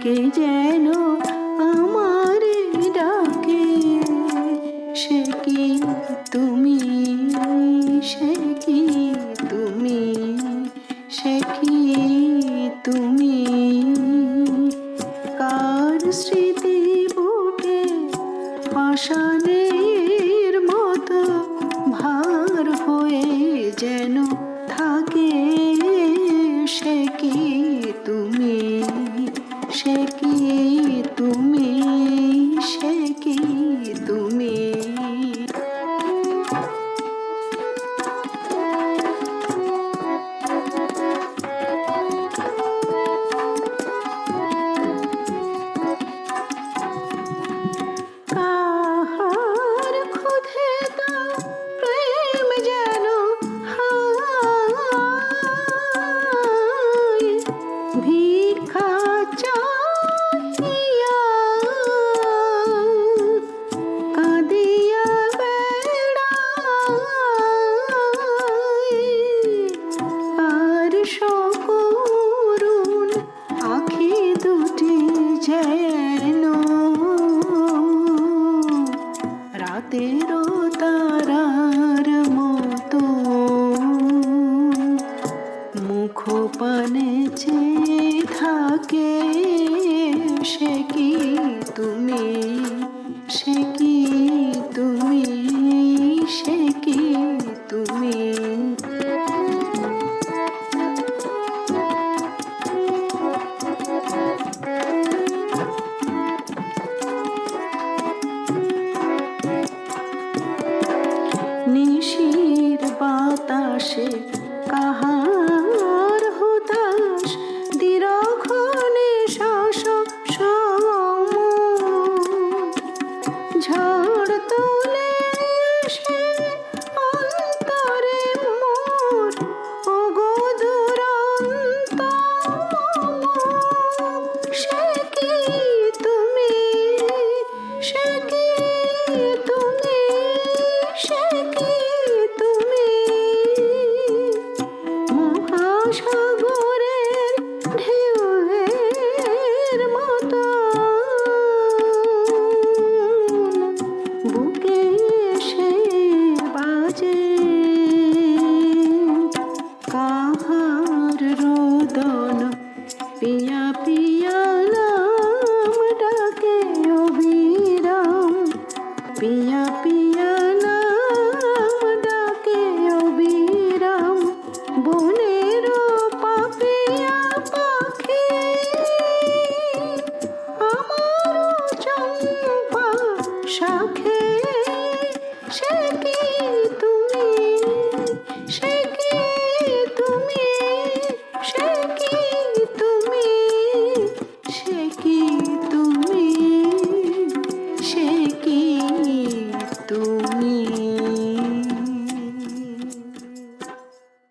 কে যেন আমারে ডাকে, সে কি তুমি, সে কি তুমি, সে কি তুমি? কার স্মৃতি বুকে পাষাণের মতো ভার হয়ে যেন থাকে, সে কি তুমি, সে কি তুমি, সে কি তুমি? কাহার ক্ষুধে তা প্রেম যেন হায়, ভিক্ষা চাহিয়া কাঁদিয়া বেড়ায়, আর সকরুণ আখি দুটি যেন রাতেরও তারার মতো মুখ পানে চেয়ে থাকে, সে কি তুমি, সে কি তুমি, সে কি তুমি? নিশির বাতাসে কাহার হুতাশ, দীর্ঘ নিঃশ্বাস ঝড় তুলে এসে অন্তরে মোর, ওগো দুরন্ত সে কি তুমি, সে কি তুমি, সে কি তুমি? মহাসাগরের ঢেউয়ের মতো বুকে এসে বাজে, কাহার রোদন পিয়া পিয়া নাম ডাকে অবিরাম, পিয়া পিয়া নাম ডাকে অবিরাম, বনের পাপিয়া পাখি আমার চম্পা শাখে, সে কি